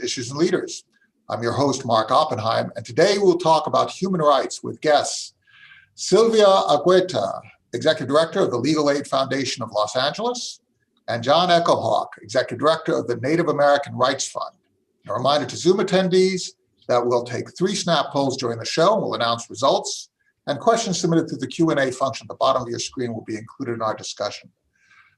Issues and Leaders. I'm your host, Mark Oppenheim, and today we'll talk about human rights with guests Silvia Argueta, Executive Director of the Legal Aid Foundation of Los Angeles, and John Echohawk, Executive Director of the Native American Rights Fund. A reminder to Zoom attendees that we'll take 3 snap polls during the show, and we'll announce results, and questions submitted through the Q&A function at the bottom of your screen will be included in our discussion.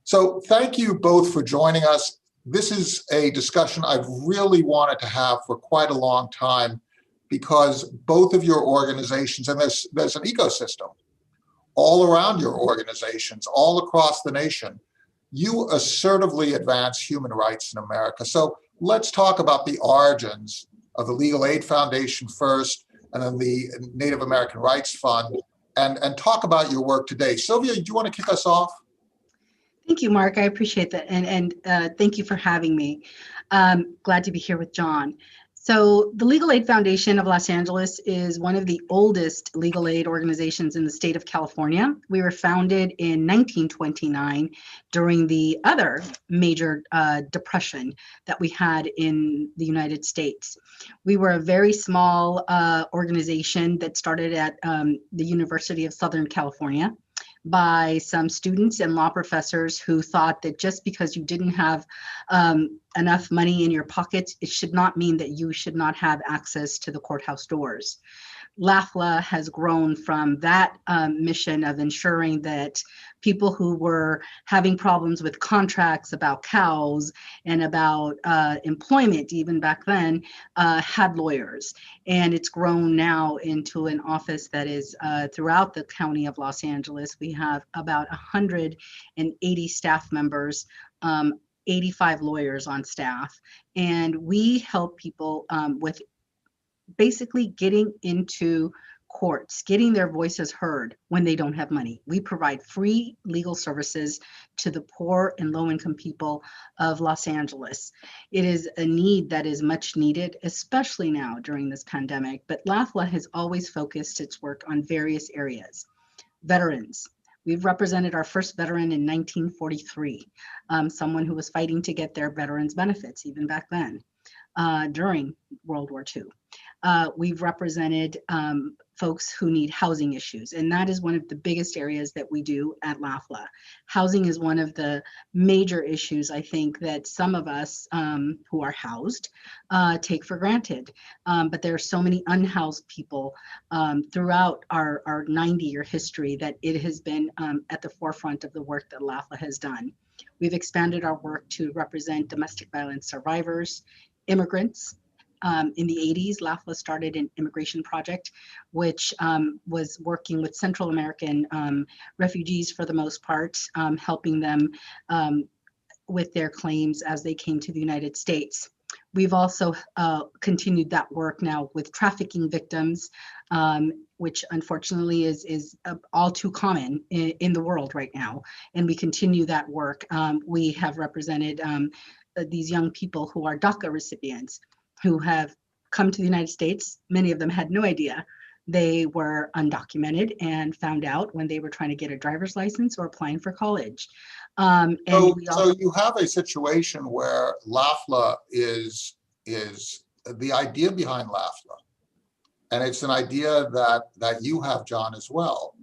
So thank you both for joining us. This is a discussion I've really wanted to have for quite a long time because both of your organizations, and there's an ecosystem all around your organizations, all across the nation, you assertively advance human rights in America. So let's talk about the origins of the Legal Aid Foundation first, and then the Native American Rights Fund, and talk about your work today. Silvia, do you want to kick us off? Thank you, Mark. I appreciate that. And thank you for having me. Glad to be here with John. So the Legal Aid Foundation of Los Angeles is one of the oldest legal aid organizations in the state of California. We were founded in 1929 during the other major depression that we had in the United States. We were a very small organization that started at the University of Southern California by some students and law professors who thought that just because you didn't have enough money in your pockets, it should not mean that you should not have access to the courthouse doors. LAFLA has grown from that mission of ensuring that people who were having problems with contracts about cows and about employment, even back then, had lawyers. And it's grown now into an office that is throughout the county of Los Angeles. We have about 180 staff members, 85 lawyers on staff, and we help people with basically getting into courts, getting their voices heard when they don't have money. We provide free legal services to the poor and low-income people of Los Angeles. It is a need that is much needed, especially now during this pandemic, but LAFLA has always focused its work on various areas. Veterans. We've represented our first veteran in 1943, someone who was fighting to get their veterans benefits even back then during World War II. We've represented folks who need housing issues, and that is one of the biggest areas that we do at LAFLA. Housing is one of the major issues, I think, that some of us who are housed take for granted. But there are so many unhoused people throughout our 90-year history that it has been at the forefront of the work that LAFLA has done. We've expanded our work to represent domestic violence survivors, immigrants. In the 80s, LAFLA started an immigration project, which was working with Central American refugees for the most part, helping them with their claims as they came to the United States. We've also continued that work now with trafficking victims, which unfortunately is all too common in the world right now. And we continue that work. We have represented these young people who are DACA recipients, who have come to the United States. Many of them had no idea they were undocumented and found out when they were trying to get a driver's license or applying for college. So you have a situation where LAFLA is the idea behind LAFLA, and it's an idea that you have, John, as well,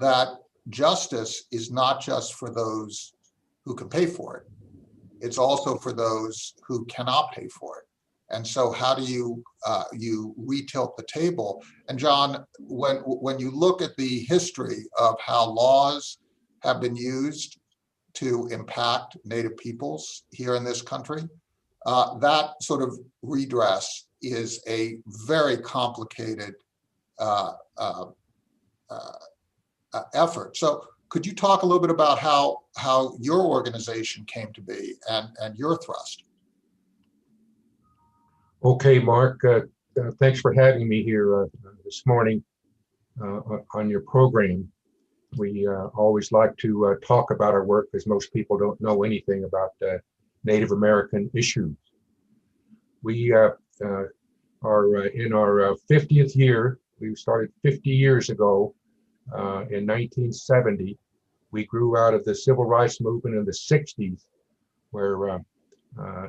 that justice is not just for those who can pay for it. It's also for those who cannot pay for it. And so how do you retilt the table? And John, when you look at the history of how laws have been used to impact Native peoples here in this country, that sort of redress is a very complicated effort. So could you talk a little bit about how your organization came to be and your thrust? Okay, Mark, thanks for having me here this morning on your program. We always like to talk about our work because most people don't know anything about Native American issues. We are in our 50th year. We started 50 years ago in 1970. We grew out of the civil rights movement in the 60s, where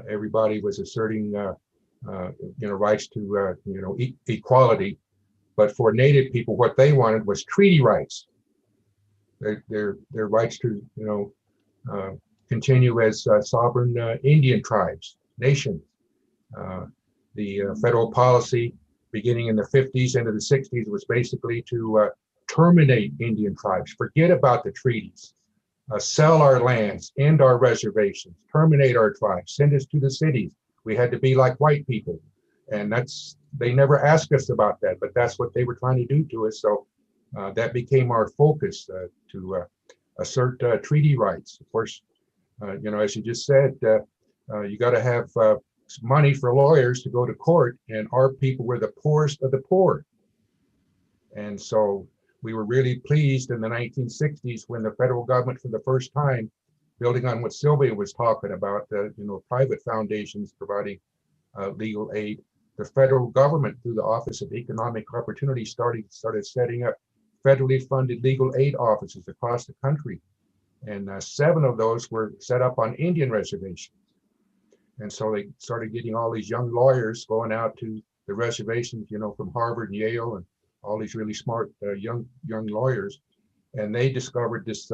everybody was asserting rights to, equality. But for Native people, what they wanted was treaty rights. Their rights to, continue as sovereign Indian tribes, nations. The federal policy beginning in the 50s into the 60s was basically to terminate Indian tribes, forget about the treaties, sell our lands, end our reservations, terminate our tribes, send us to the cities. We had to be like white people. And they never asked us about that, but that's what they were trying to do to us. So that became our focus to assert treaty rights. Of course, as you just said, you got to have money for lawyers to go to court, and our people were the poorest of the poor. And so we were really pleased in the 1960s when the federal government, for the first time, building on what Silvia was talking about, private foundations providing legal aid, the federal government, through the Office of Economic Opportunity, started setting up federally funded legal aid offices across the country. And 7 of those were set up on Indian reservations. And so they started getting all these young lawyers going out to the reservations, from Harvard and Yale and all these really smart young lawyers. And they discovered this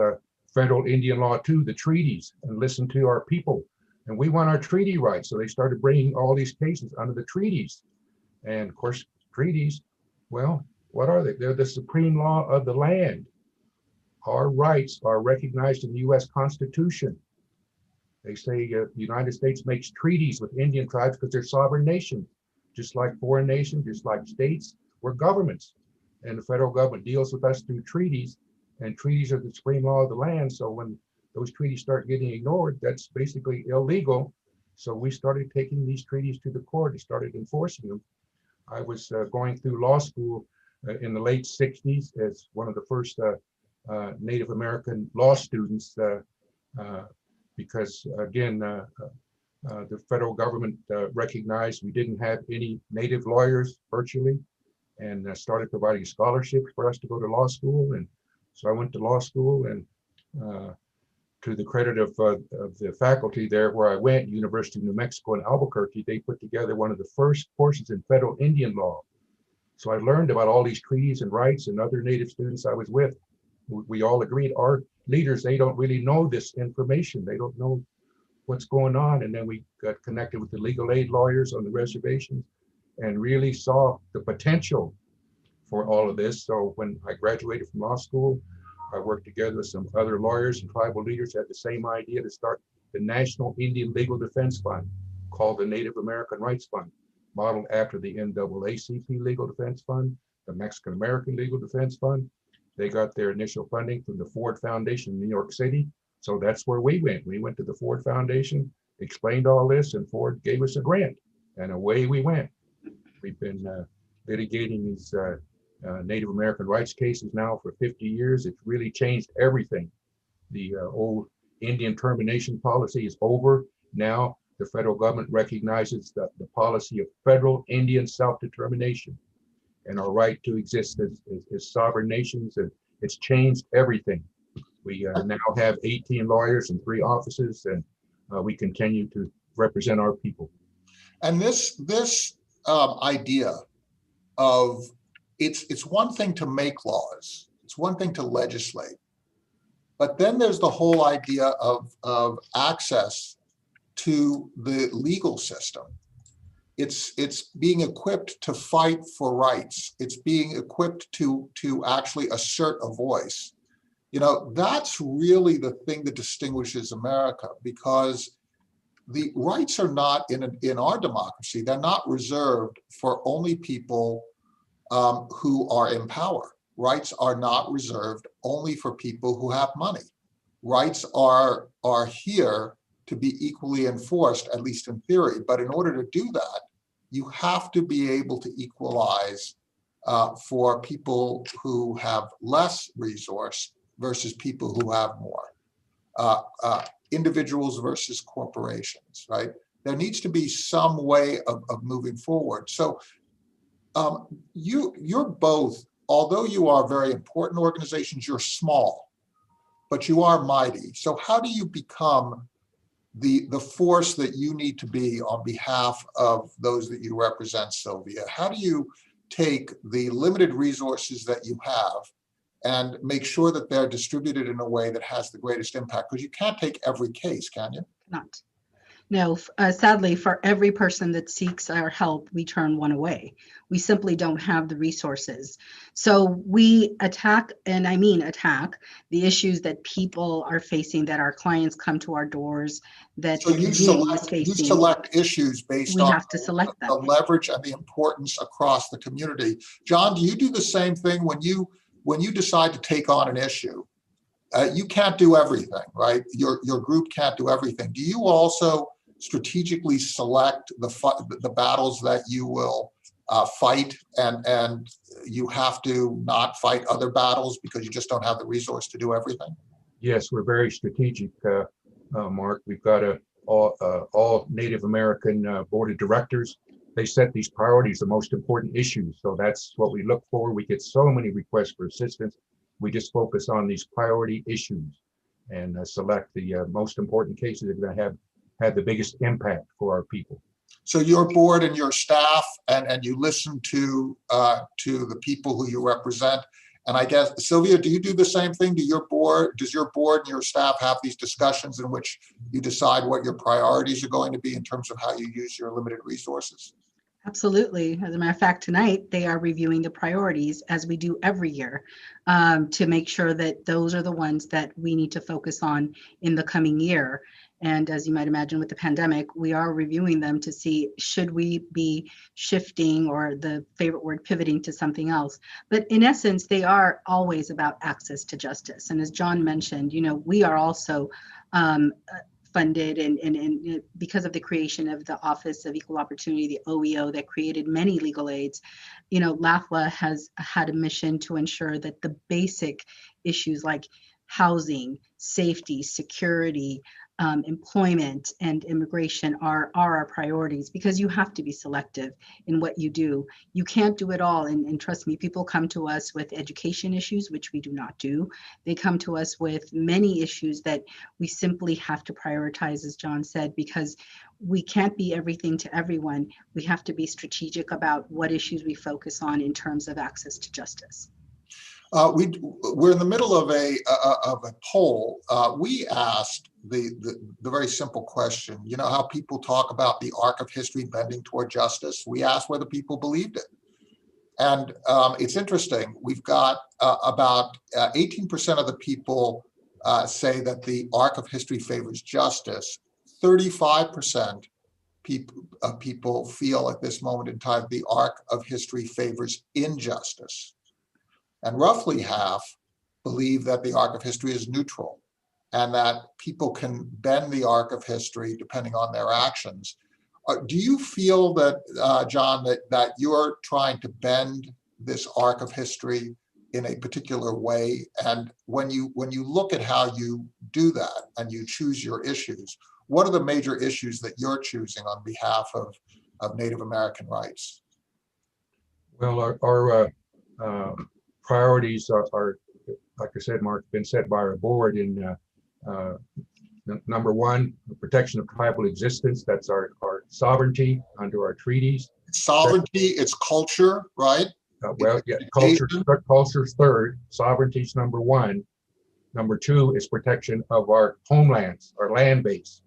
federal Indian law too, the treaties, and listened to our people. And we want our treaty rights. So they started bringing all these cases under the treaties. And of course, treaties, well, what are they? They're the supreme law of the land. Our rights are recognized in the US Constitution. They say the United States makes treaties with Indian tribes because they're sovereign nations, just like foreign nations, just like states, we're governments. And the federal government deals with us through treaties, and treaties are the supreme law of the land. So when those treaties start getting ignored, that's basically illegal. So we started taking these treaties to the court and started enforcing them. I was going through law school in the late 60s as one of the first Native American law students, because again, the federal government recognized we didn't have any Native lawyers virtually, and started providing scholarships for us to go to law school. And so I went to law school, and to the credit of the faculty there where I went, University of New Mexico in Albuquerque, they put together one of the first courses in federal Indian law. So I learned about all these treaties and rights, and other Native students I was with, we all agreed our leaders, they don't really know this information. They don't know what's going on. And then we got connected with the legal aid lawyers on the reservations and really saw the potential for all of this. So when I graduated from law school, I worked together with some other lawyers and tribal leaders who had the same idea to start the National Indian Legal Defense Fund, called the Native American Rights Fund, modeled after the NAACP Legal Defense Fund, the Mexican American Legal Defense Fund. They got their initial funding from the Ford Foundation in New York City. So that's where we went. We went to the Ford Foundation, explained all this, and Ford gave us a grant, and away we went. We've been litigating these Native American rights cases now for 50 years. It's really changed everything. The old Indian termination policy is over. Now the federal government recognizes the policy of federal Indian self-determination and our right to exist as sovereign nations, and it's changed everything. We now have 18 lawyers and 3 offices, and we continue to represent our people. And this idea of it's one thing to make laws, it's one thing to legislate, but then there's the whole idea of access to the legal system. It's being equipped to fight for rights. It's being equipped to actually assert a voice. That's really the thing that distinguishes America, because the rights are not in our democracy. They're not reserved for only people who are in power. Rights are not reserved only for people who have money. Rights are here to be equally enforced, at least in theory. But in order to do that, you have to be able to equalize for people who have less resource versus people who have more. Individuals versus corporations, right? There needs to be some way of moving forward. So you're both, although you are very important organizations, you're small, but you are mighty. So how do you become the force that you need to be on behalf of those that you represent, Sylvia? How do you take the limited resources that you have and make sure that they're distributed in a way that has the greatest impact? Because you can't take every case, can you? Not. No, sadly, for every person that seeks our help, we turn one away. We simply don't have the resources. So we attack, and I mean attack, the issues that people are facing, that our clients come to our doors, that So the community is you facing. select issues based We on have to select the them. leverage and the importance across the community. John, do you do the same thing when you decide to take on an issue? You can't do everything, right? Your group can't do everything. Do you also strategically select the battles that you will fight, and you have to not fight other battles because you just don't have the resource to do everything? Yes, we're very strategic, Mark. We've got all Native American board of directors. They set these priorities, the most important issues. So that's what we look for. We get so many requests for assistance. We just focus on these priority issues and select the most important cases that are going to have the biggest impact for our people. So your board and your staff, and you listen to the people who you represent. And I guess, Sylvia, do you do the same thing? Does your board and your staff have these discussions in which you decide what your priorities are going to be in terms of how you use your limited resources? Absolutely. As a matter of fact, tonight they are reviewing the priorities, as we do every year, to make sure that those are the ones that we need to focus on in the coming year. And as you might imagine, with the pandemic, we are reviewing them to see, should we be shifting, or the favorite word, pivoting to something else. But in essence, they are always about access to justice. And as John mentioned, we are also funded and because of the creation of the Office of Equal Opportunity, the OEO, that created many legal aids. LAFLA has had a mission to ensure that the basic issues like housing, safety, security, employment, and immigration are our priorities, because you have to be selective in what you do. You can't do it all. And trust me, people come to us with education issues, which we do not do. They come to us with many issues that we simply have to prioritize, as John said, because we can't be everything to everyone. We have to be strategic about what issues we focus on in terms of access to justice. We're in the middle of a poll. We asked the very simple question. You know how people talk about the arc of history bending toward justice? We asked whether people believed it. And it's interesting. We've got about 18% of the people say that the arc of history favors justice. 35% people feel at this moment in time the arc of history favors injustice. And roughly half believe that the arc of history is neutral and that people can bend the arc of history depending on their actions. Do you feel that, John, that you're trying to bend this arc of history in a particular way? And when you look at how you do that and you choose your issues, what are the major issues that you're choosing on behalf of Native American rights? Well, our priorities are, like I said, Mark, been set by our board. In number one, the protection of tribal existence. That's our sovereignty under our treaties. Sovereignty, it's culture, right? Well, yeah, culture's third. Sovereignty's number one. Number two is protection of our homelands, our land base.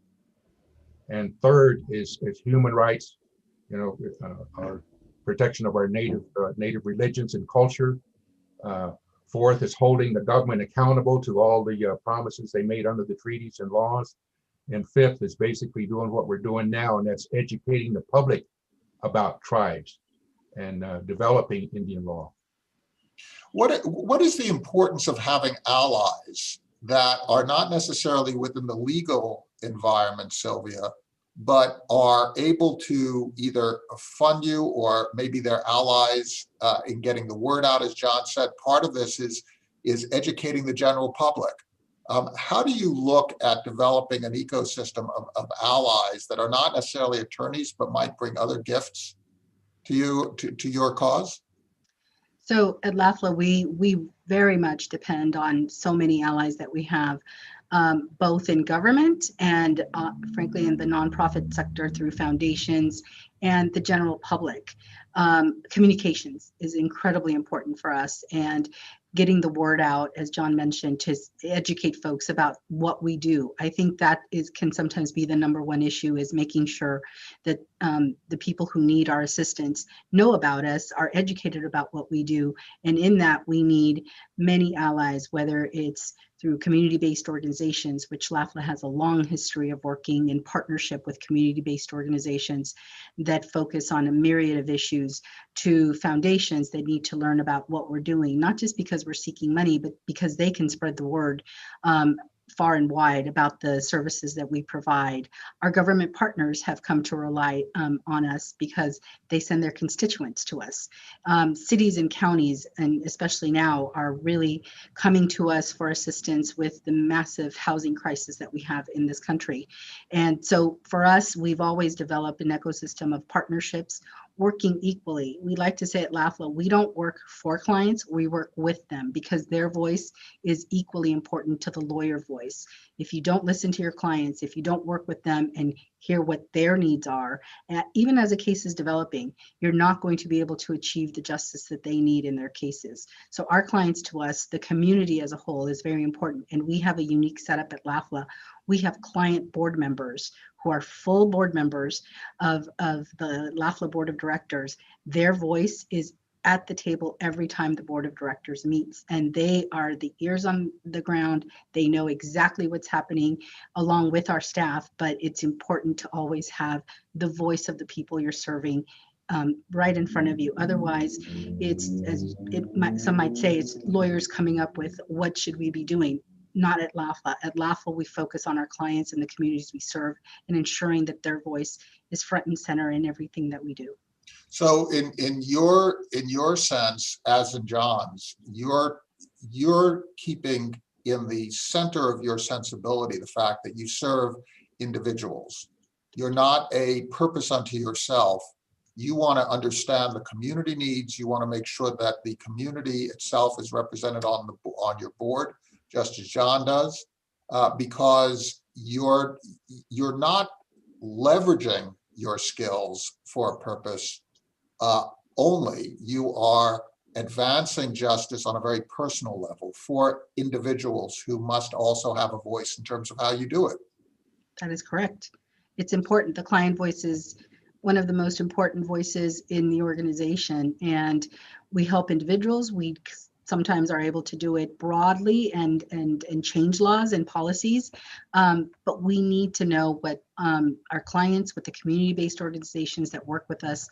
And third is human rights. Our protection of our native religions and culture. Fourth is holding the government accountable to all the promises they made under the treaties and laws. And fifth is basically doing what we're doing now, and that's educating the public about tribes and developing Indian law. What is the importance of having allies that are not necessarily within the legal environment, Sylvia, but are able to either fund you, or maybe they're allies in getting the word out? As John said, part of this is educating the general public. How do you look at developing an ecosystem of allies that are not necessarily attorneys, but might bring other gifts to you, to your cause? So at LAFLA, we very much depend on so many allies that we have. both in government and frankly in the nonprofit sector through foundations and the general public. Communications is incredibly important for us, and getting the word out, as John mentioned, to educate folks about what we do. I think that can sometimes be the number one issue, is making sure that the people who need our assistance know about us, are educated about what we do. And in that, we need many allies, whether it's through community-based organizations, which LAFLA has a long history of working in partnership with community-based organizations that focus on a myriad of issues, to foundations that need to learn about what we're doing, not just because we're seeking money, but because they can spread the word far and wide about the services that we provide. Our government partners have come to rely on us because they send their constituents to us. Cities and counties, and especially now, are really coming to us for assistance with the massive housing crisis that we have in this country. And so for us, we've always developed an ecosystem of partnerships working equally. We like to say at LAFLA, we don't work for clients, we work with them, because their voice is equally important to the lawyer voice. If you don't listen to your clients, if you don't work with them and hear what their needs are, even as a case is developing, you're not going to be able to achieve the justice that they need in their cases. So our clients to us, the community as a whole, is very important. And we have a unique setup at LAFLA. We have client board members who are full board members of the LAFLA Board of Directors. Their voice is at the table every time the Board of Directors meets, and they are the ears on the ground. They know exactly what's happening along with our staff, but it's important to always have the voice of the people you're serving right in front of you. Otherwise, some might say, it's lawyers coming up with what should we be doing. Not at LAFLA. At LAFLA, we focus on our clients and the communities we serve, and ensuring that their voice is front and center in everything that we do. So in your sense, as in John's, you're keeping in the center of your sensibility the fact that you serve individuals. You're not a purpose unto yourself. You want to understand the community needs. You want to make sure that the community itself is represented on your board, just as John does, because you're not leveraging your skills for a purpose only. You are advancing justice on a very personal level for individuals who must also have a voice in terms of how you do it. That is correct. It's important. The client voice is one of the most important voices in the organization, and we help individuals. We sometimes are able to do it broadly and change laws and policies, but we need to know what our clients, what the community-based organizations that work with us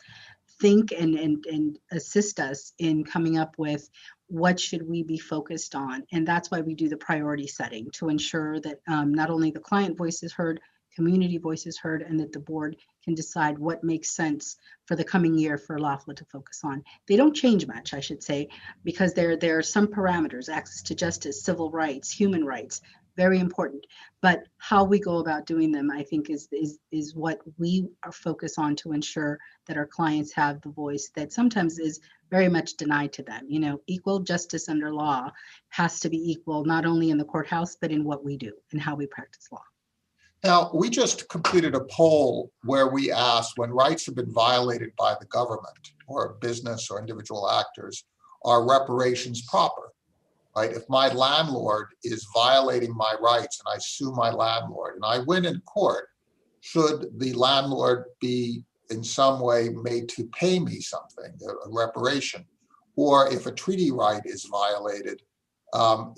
think and assist us in coming up with what should we be focused on. And that's why we do the priority setting, to ensure that not only the client voice is heard, community voice is heard, and that the board can decide what makes sense for the coming year for LAFLA to focus on. They don't change much, I should say, because there are some parameters: access to justice, civil rights, human rights, very important. But how we go about doing them, I think, is what we are focused on, to ensure that our clients have the voice that sometimes is very much denied to them. You know, equal justice under law has to be equal, not only in the courthouse, but in what we do and how we practice law. Now, we just completed a poll where we asked, when rights have been violated by the government or business or individual actors, are reparations proper? Right? If my landlord is violating my rights and I sue my landlord and I win in court, should the landlord be in some way made to pay me something, a reparation? Or if a treaty right is violated, are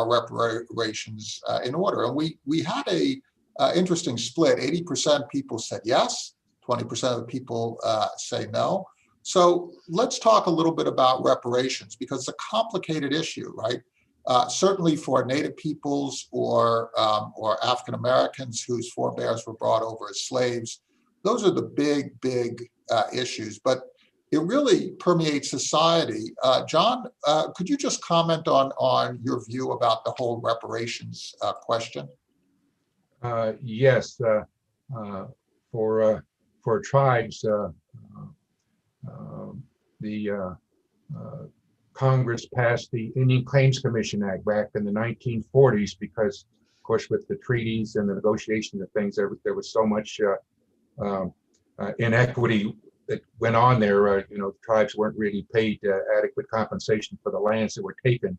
reparations in order? And we had a interesting split. 80% people said yes, 20% of the people say no. So let's talk a little bit about reparations, because it's a complicated issue, right? Certainly for Native peoples or African Americans whose forebears were brought over as slaves, those are the big issues. But it really permeates society. John, could you just comment on your view about the whole reparations question? Yes, for tribes, the Congress passed the Indian Claims Commission Act back in the 1940s because Of course, with the treaties and the negotiation of things, there was so much inequity that went on there. Tribes weren't really paid adequate compensation for the lands that were taken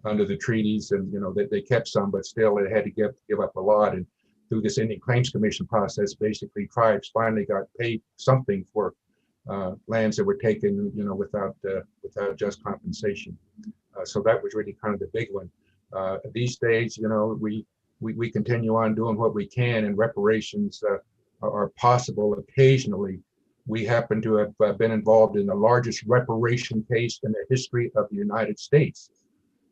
under the treaties, and they kept some, but still they had to give up a lot. And through this Indian Claims Commission process, basically tribes finally got paid something for lands that were taken, without just compensation. So that was really kind of the big one. These days, we continue on doing what we can, and reparations are possible occasionally. We happen to have been involved in the largest reparation case in the history of the United States.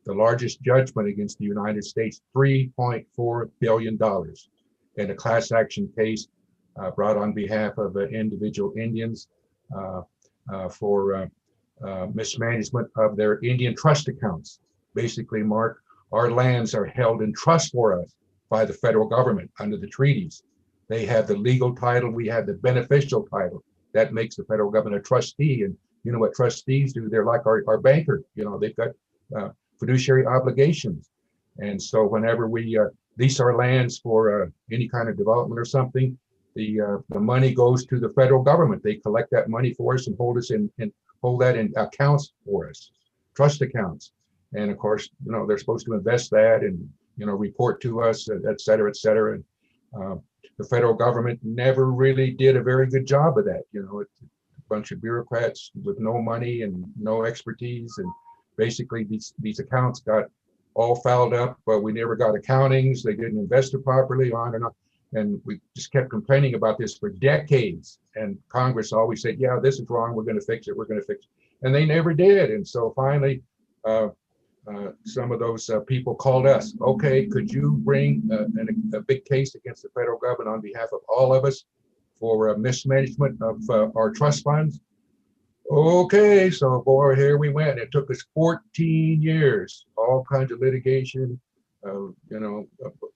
The largest judgment against the United States, $3.4 billion, in a class action case brought on behalf of individual Indians for mismanagement of their Indian trust accounts. Basically, Mark, our lands are held in trust for us by the federal government under the treaties. They have the legal title, we have the beneficial title. That makes the federal government a trustee. And you know what trustees do? They're like our banker. They've got fiduciary obligations. And so whenever we lease our lands for any kind of development or something, the money goes to the federal government. They collect that money for us and hold that in accounts for us, trust accounts. And of course, they're supposed to invest that and report to us, et cetera, et cetera. And the federal government never really did a very good job of that. It's a bunch of bureaucrats with no money and no expertise, and basically these accounts got all fouled up, but we never got accountings. They didn't invest it properly, on and on. And we just kept complaining about this for decades. And Congress always said, yeah, this is wrong. We're going to fix it. We're going to fix it. And they never did. And so finally, some of those people called us. Okay, could you bring a big case against the federal government on behalf of all of us for mismanagement of our trust funds? Okay, so boy, here we went. It took us 14 years, all kinds of litigation,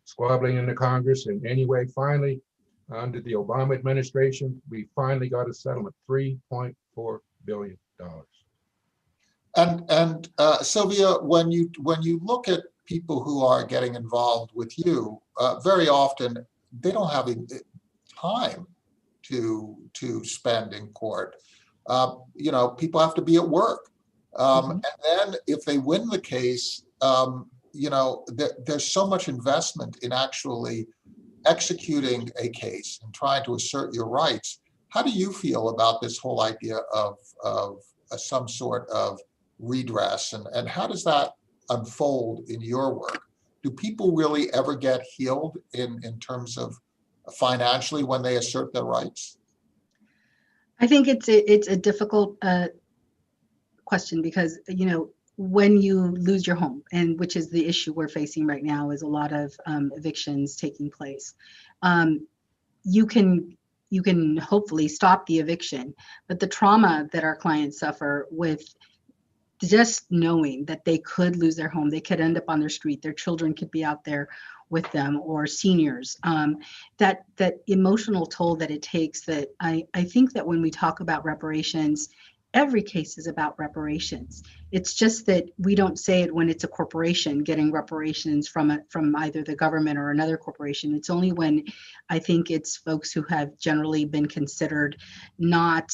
squabbling in the Congress. And anyway, finally, under the Obama administration, we finally got a settlement, $3.4 billion. And Silvia, when you look at people who are getting involved with you, very often they don't have time to spend in court. People have to be at work, and then if they win the case, there's so much investment in actually executing a case and trying to assert your rights. How do you feel about this whole idea of some sort of redress, and how does that unfold in your work? Do people really ever get healed in terms of financially when they assert their rights? I think it's a difficult question because when you lose your home, and which is the issue we're facing right now, is a lot of evictions taking place. You can hopefully stop the eviction, but the trauma that our clients suffer with just knowing that they could lose their home, they could end up on their street, their children could be out there with them, or seniors, that emotional toll that it takes, that I think that when we talk about reparations, every case is about reparations. It's just that we don't say it when it's a corporation getting reparations from either the government or another corporation. It's only when I think it's folks who have generally been considered not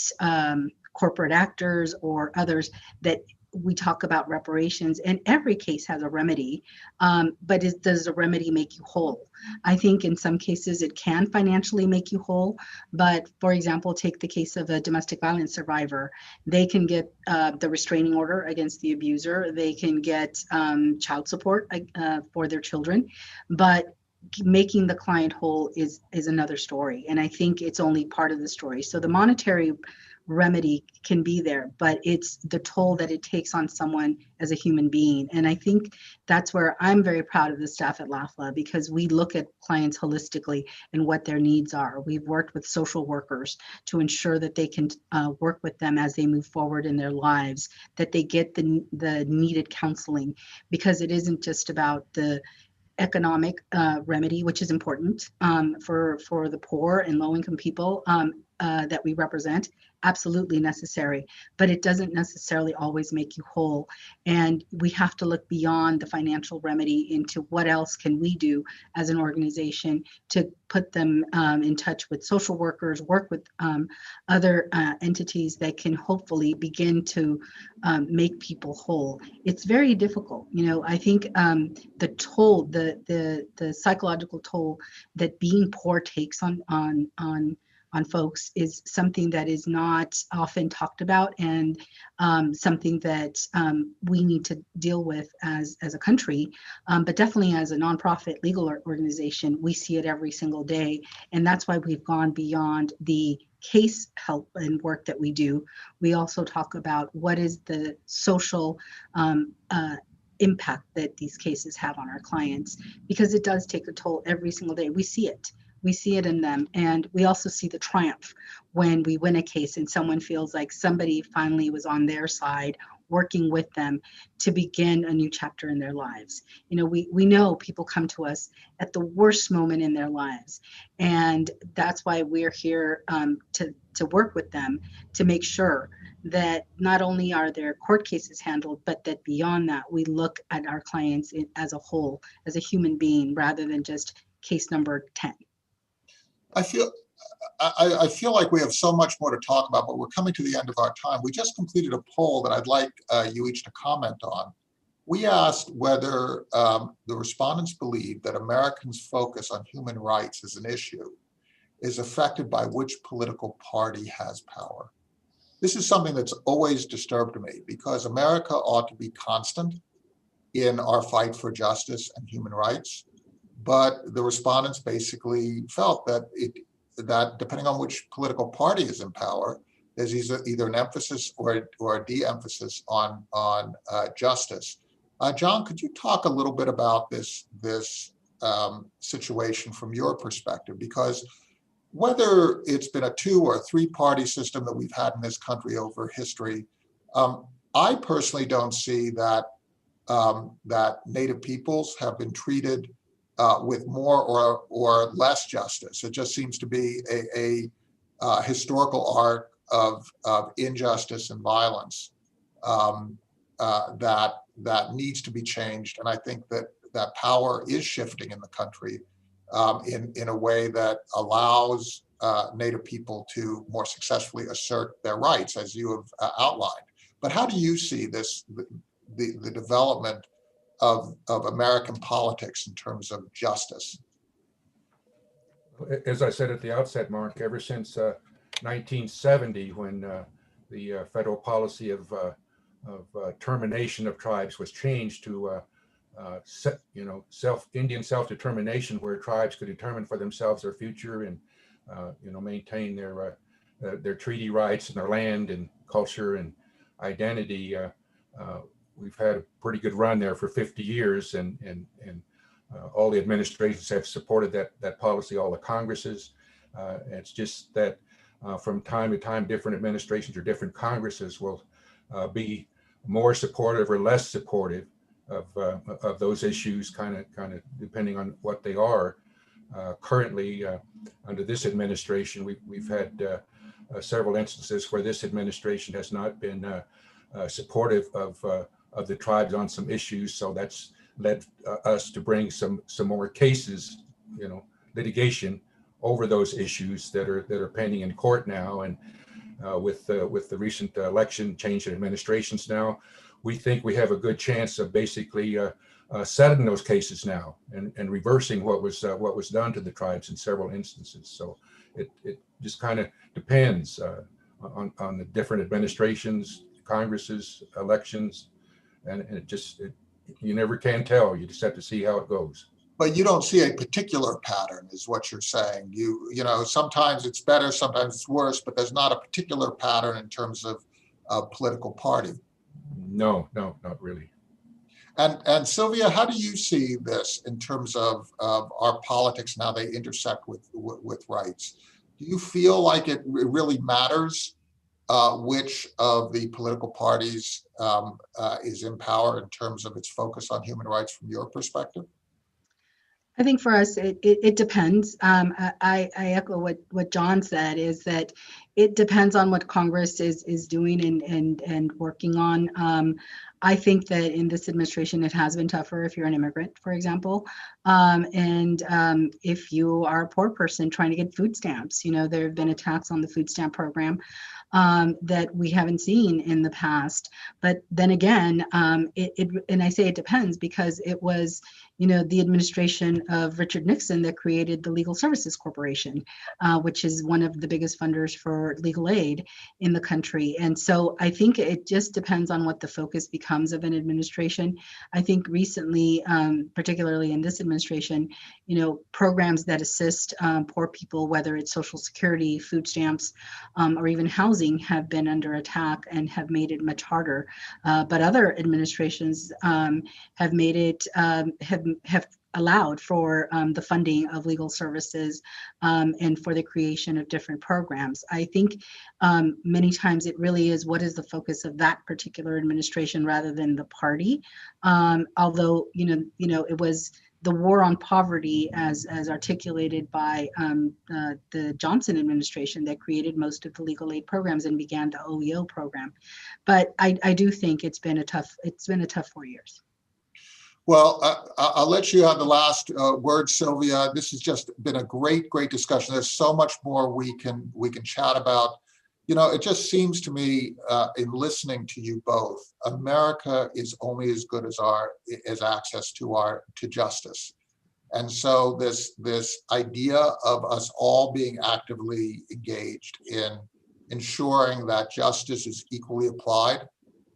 corporate actors or others that we talk about reparations. And every case has a remedy, but does the remedy make you whole? I think in some cases it can financially make you whole, but for example, take the case of a domestic violence survivor. They can get the restraining order against the abuser. They can get child support for their children, but making the client whole is another story. And I think it's only part of the story. So the monetary remedy can be there, but it's the toll that it takes on someone as a human being. And I think that's where I'm very proud of the staff at LAFLA, because we look at clients holistically and what their needs are. We've worked with social workers to ensure that they can work with them as they move forward in their lives, that they get the needed counseling, because it isn't just about the economic remedy, which is important for the poor and low-income people. that we represent, absolutely necessary, but it doesn't necessarily always make you whole. And we have to look beyond the financial remedy into what else can we do as an organization to put them in touch with social workers, work with other entities that can hopefully begin to make people whole. It's very difficult. I think the toll, the psychological toll that being poor takes on folks is something that is not often talked about, and something that we need to deal with as a country, but definitely as a nonprofit legal organization, we see it every single day. And that's why we've gone beyond the case help and work that we do. We also talk about what is the social impact that these cases have on our clients, because it does take a toll every single day. We see it. We see it in them. And we also see the triumph when we win a case and someone feels like somebody finally was on their side, working with them to begin a new chapter in their lives. We know people come to us at the worst moment in their lives. And that's why we're here to work with them, to make sure that not only are their court cases handled, but that beyond that, we look at our clients as a whole, as a human being, rather than just case number 10. I feel like we have so much more to talk about, but we're coming to the end of our time. We just completed a poll that I'd like you each to comment on. We asked whether the respondents believe that Americans' focus on human rights as an issue is affected by which political party has power. This is something that's always disturbed me, because America ought to be constant in our fight for justice and human rights. But the respondents basically felt that that depending on which political party is in power, there's either an emphasis or a de-emphasis on justice. John, could you talk a little bit about this situation from your perspective? Because whether it's been a 2 or 3 party system that we've had in this country over history, I personally don't see that Native peoples have been treated with more or less justice. It just seems to be a historical arc of injustice and violence that needs to be changed. And I think that power is shifting in the country in a way that allows Native people to more successfully assert their rights, as you have outlined. But how do you see the development of American politics in terms of justice? As I said at the outset, Mark, ever since 1970, when the federal policy of termination of tribes was changed to Indian self-determination, where tribes could determine for themselves their future and maintain their treaty rights and their land and culture and identity. We've had a pretty good run there for 50 years, and all the administrations have supported that policy, all the Congresses. It's just that from time to time, different administrations or different Congresses will be more supportive or less supportive of those issues, kind of depending on what they are. Currently, under this administration, we've had several instances where this administration has not been supportive of the tribes on some issues, so that's led us to bring some more cases, litigation over those issues that are pending in court now. And with the recent election change in administrations now, we think we have a good chance of basically settling those cases now and reversing what was done to the tribes in several instances. So it just kind of depends on the different administrations, Congresses, elections. And you never can tell. You just have to see how it goes. But you don't see a particular pattern, is what you're saying. Sometimes it's better, sometimes it's worse, but there's not a particular pattern in terms of political party. No, not really. And Silvia, how do you see this in terms of our politics and how they intersect with rights? Do you feel like it really matters which of the political parties is in power in terms of its focus on human rights from your perspective? I think for us, it depends. I echo what John said, is that it depends on what Congress is doing and working on. I think that in this administration, it has been tougher if you're an immigrant, for example, and if you are a poor person trying to get food stamps. There have been attacks on the food stamp program that we haven't seen in the past. But then again, and I say it depends because it was, the administration of Richard Nixon that created the Legal Services Corporation, which is one of the biggest funders for legal aid in the country. And so I think it just depends on what the focus becomes of an administration. I think recently, particularly in this administration, programs that assist poor people, whether it's Social Security, food stamps, or even housing, have been under attack and have made it much harder. But other administrations have made it, have allowed for the funding of legal services and for the creation of different programs. I think many times it really is what is the focus of that particular administration rather than the party. Although, it was the war on poverty as articulated by the Johnson administration that created most of the legal aid programs and began the OEO program. But I do think it's been a tough 4 years. Well, I'll let you have the last word, Silvia. This has just been a great discussion. There's so much more we can chat about. It just seems to me, in listening to you both, America is only as good as access to justice. And so this idea of us all being actively engaged in ensuring that justice is equally applied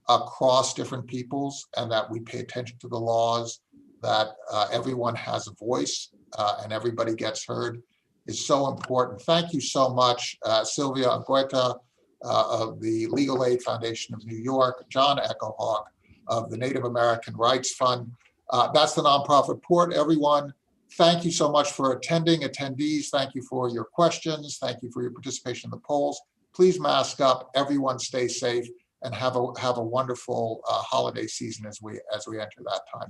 across different peoples, and that we pay attention to the laws, that everyone has a voice and everybody gets heard, is so important. Thank you so much, Silvia Argueta of the Legal Aid Foundation of New York, John Echohawk of the Native American Rights Fund. That's the nonprofit report, everyone. Thank you so much for attending. Attendees, thank you for your questions. Thank you for your participation in the polls. Please mask up. Everyone stay safe and have a wonderful holiday season as we enter that time.